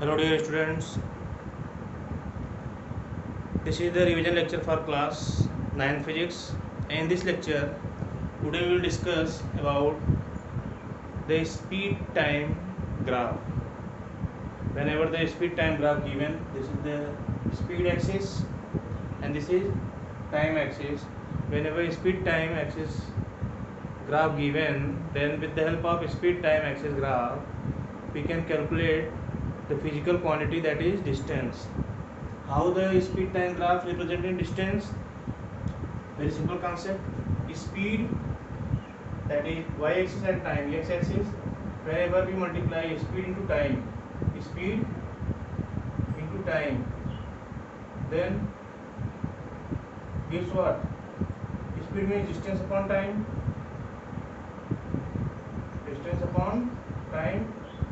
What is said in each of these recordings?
Hello dear students, this is the revision lecture for class 9 physics. In this lecture, today we will discuss about the speed time graph. Whenever the speed time graph given, this is the speed axis and this is time axis. Whenever speed time axis graph given, then with the help of speed time axis graph, we can calculate the physical quantity, that is distance. How the speed time graph representing distance? Very simple concept. Speed, that is y axis, and time x axis. Whenever we multiply speed into time, then gives what? Speed means distance upon time,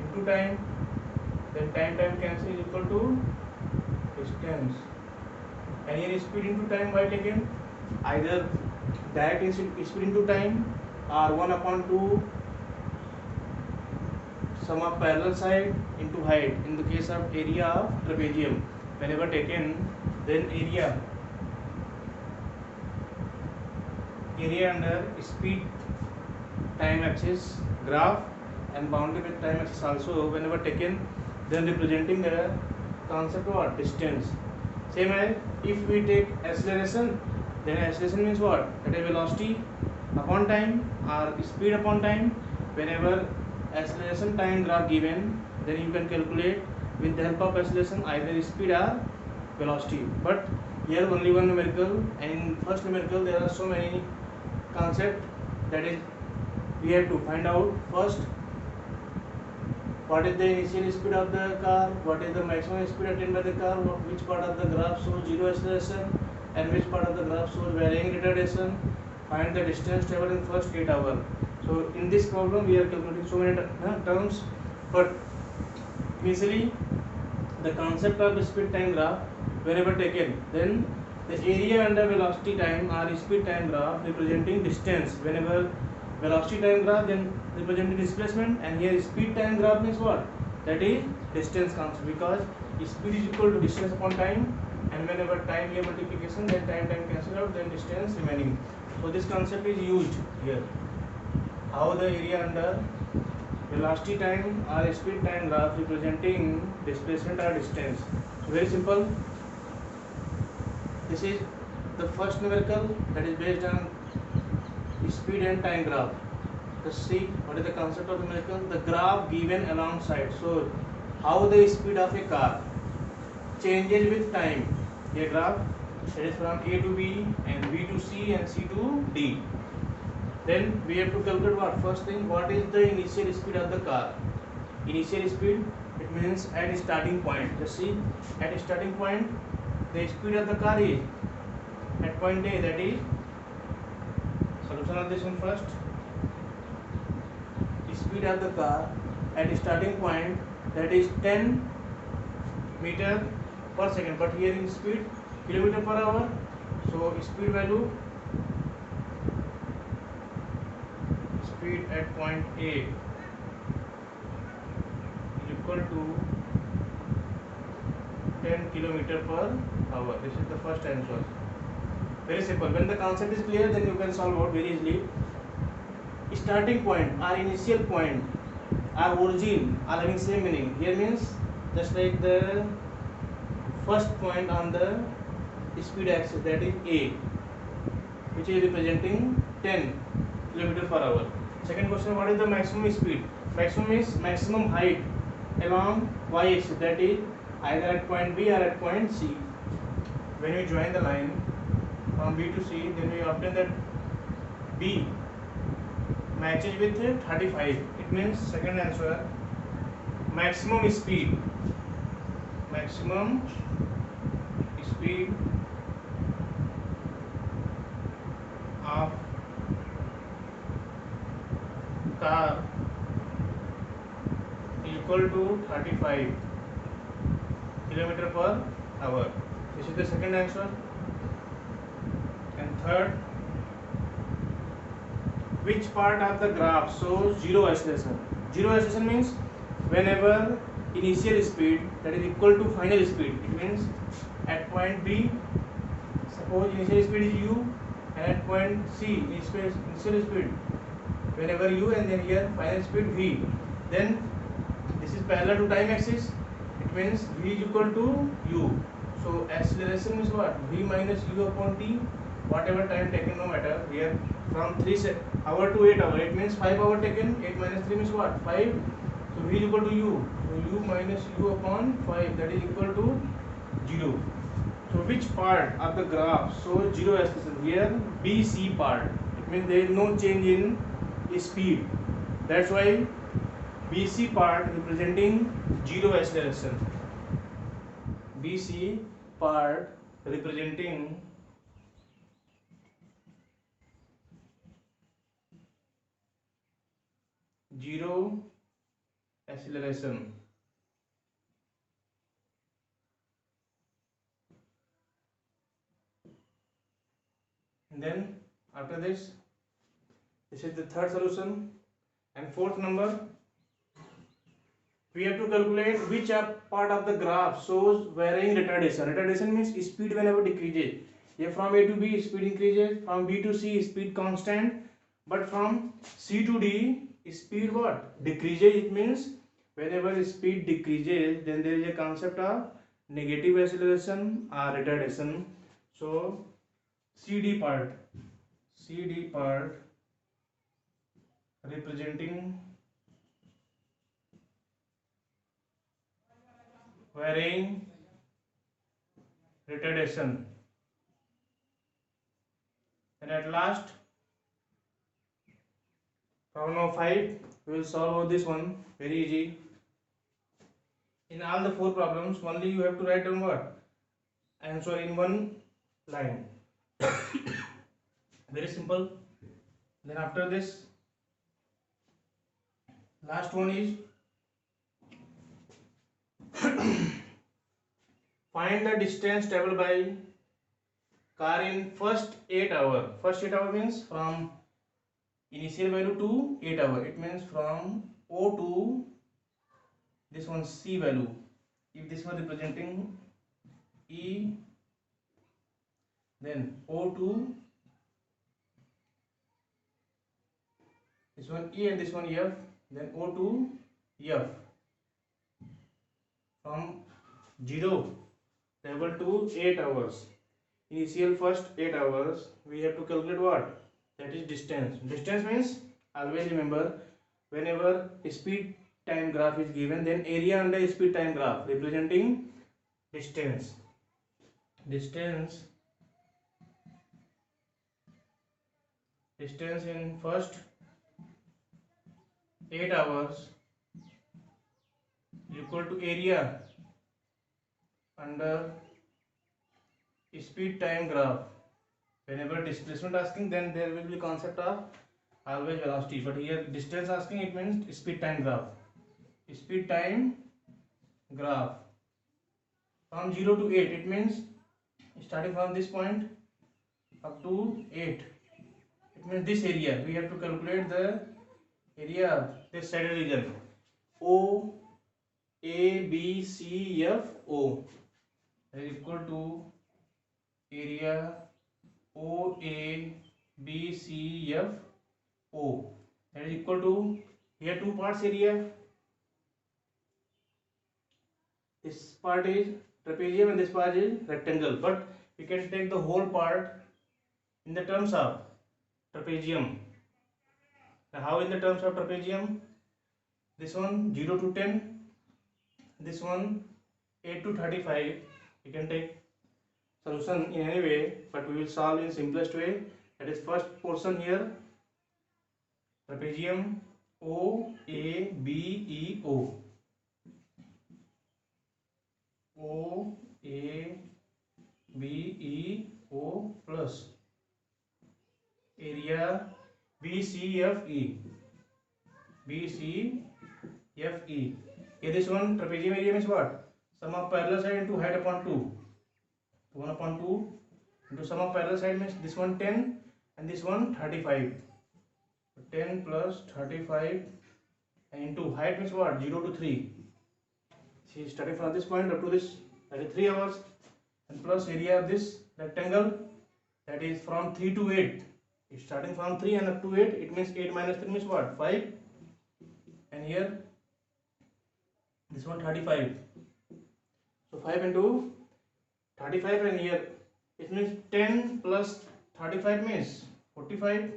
into time. Then time cancel is equal to distance. And here speed into time by taken either direct is speed into time or 1 upon 2 sum of parallel side into height. In the case of area of trapezium, whenever taken, then area under speed time axis graph and bounded with time axis also whenever taken, then representing the concept of distance. Same as if we take acceleration, then acceleration means what? That is velocity upon time or speed upon time. Whenever acceleration time graph given, then you can calculate with the help of acceleration either speed or velocity. But here only one numerical, and in first numerical there are so many concepts, that is we have to find out first what is the initial speed of the car, what is the maximum speed attained by the car, which part of the graph shows zero acceleration and which part of the graph shows varying retardation. Find the distance traveled in first 8 hours. So in this problem we are calculating so many terms, but initially the concept of the speed time graph whenever taken, then the area under velocity time or speed time graph representing distance. Whenever velocity time graph, then representing displacement, and here speed time graph means what? That is distance concept, because speed is equal to distance upon time, and whenever time here multiplication, then time cancel out, then distance remaining. So this concept is used here. How the area under velocity time or speed time graph representing displacement or distance. So very simple. This is the first numerical, that is based on speed and time graph. Just see what is the concept of the numerical. The graph given alongside. So how the speed of a car changes with time. A graph, that is from A to B and B to C and C to D. Then we have to calculate what? First thing, what is the initial speed of the car? Initial speed, it means at starting point. Just see, at starting point, the speed of the car is at point A, that is solution of this one first. Speed of the car at starting point, that is 10 meter per second, but here in speed kilometer per hour. So speed value, speed at point A is equal to 10 kilometer per hour. This is the first answer. Very simple. When the concept is clear, then you can solve out very easily. Starting point or initial point or origin are having same meaning. Here means just like the first point on the speed axis, that is A, which is representing 10 km per hour. Second question, what is the maximum speed? Maximum is maximum height along y axis, that is either at point B or at point C. When we join the line from B to C, then we obtain that B matches with 35. It means second answer, maximum speed of car is equal to 35 kilometer per hour. This is the second answer. And third, which part of the graph shows zero acceleration? Zero acceleration means whenever initial speed that is equal to final speed. It means at point B, suppose initial speed is u, and at point C initial speed whenever u, and then here final speed v. Then this is parallel to time axis. It means v is equal to u. So acceleration is what? V minus u upon t. Whatever time taken, no matter. Here from 3 hour to 8 hour. It means 5 hour taken. 8 minus 3 means what? 5. So v is equal to u. So u minus u upon 5, that is equal to 0. So which part of the graph shows zero acceleration? Here BC part. It means there is no change in speed. That's why BC part representing zero acceleration. BC part representing zero acceleration. And then after this is the third solution. And fourth number, we have to calculate which part of the graph shows varying retardation. Retardation means speed whenever decreases. Here from A to B speed increases, from B to C speed constant, but from C to D speed what? Decreases. It means whenever speed decreases, then there is a concept of negative acceleration or retardation. So CD part representing varying retardation. And at last, problem 5, we will solve this one very easy. In all the 4 problems, only you have to write down what? Answer in one line. Very simple. Then after this, last one is find the distance traveled by car in first 8 hour. First 8 hour means from initial value to 8 hour. It means from O to this one C value. If this was representing E, then O to this one E and this one F, then O to F. From 0 travel to 8 hours. Initial first 8 hours, we have to calculate what? That is distance. Distance means, always remember, whenever speed time graph is given, then area under speed time graph representing distance. Distance in first 8 hours is equal to area under speed time graph. Whenever displacement asking, then there will be concept of always velocity, but here distance asking, it means speed time graph. Speed time graph from 0 to 8, it means starting from this point up to 8. It means this area, we have to calculate the area of this saddle region. O, A, B, C, F, O is equal to area O, A, B, C, F, O, that is equal to, here 2 parts area. This part is trapezium and this part is rectangle, but we can take the whole part in the terms of trapezium. Now how in the terms of trapezium? This one 0 to 10, this one 8 to 35. You can take solution in any way, but we will solve in simplest way. That is first portion here, trapezium O, A, B, E, O. O, A, B, E, O plus area B, C, F, E. B, C, F, E. Here this one trapezium area means what? Sum of parallel side into height upon 2. 1 upon 2 into sum of parallel side means this one 10 and this one 35. 10 plus 35 and into height means what? 0 to 3. See, starting from this point up to this, that is 3 hours, and plus area of this rectangle, that is from 3 to 8. It's starting from 3 and up to 8. It means 8 minus 3 means what? 5. And here this one 35. So 5 into 35, and here it means 10 plus 35 means 45.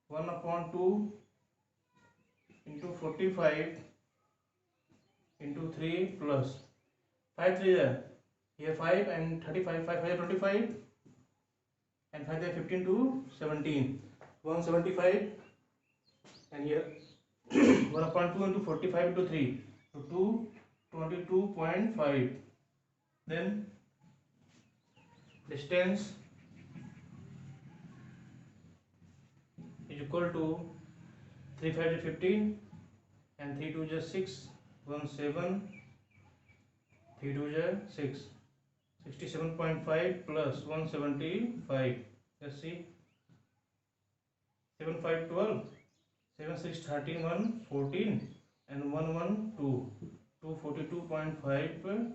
1 upon 2 into 45 into 3 plus 5 3 there. Here 5 and 35, 5 5 25, and 5 there 15 to 17, 175, and here 1 upon 2 into 45 into 3, so 222.5. Then distance is equal to 3 5 is 15, and 3 2 is 6, 1 7, 3 2 is 6, 67.5 plus 175. Let's see, 7 5 12, 7 6 13, 1 14, and 1 1 2, 242.5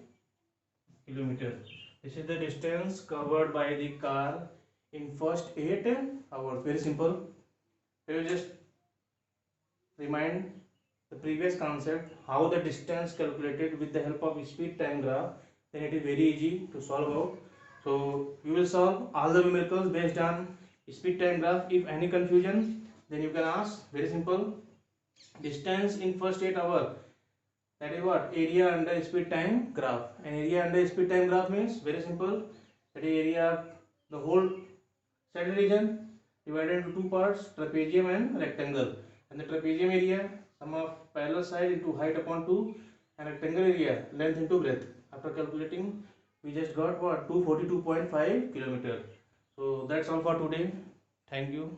kilometer. This is the distance covered by the car in first 8 hours. Very simple. We will just remind the previous concept, how the distance calculated with the help of speed time graph. Then it is very easy to solve out. So we will solve all the numericals based on speed time graph. If any confusion, then you can ask. Very simple. Distance in first 8 hours, that is what? Area under speed time graph. And area under speed time graph means very simple. That is area of the whole saddle region divided into two parts, trapezium and rectangle. And the trapezium area, sum of parallel side into height upon 2, and rectangle area, length into breadth. After calculating, we just got what? 242.5 kilometer. So that's all for today. Thank you.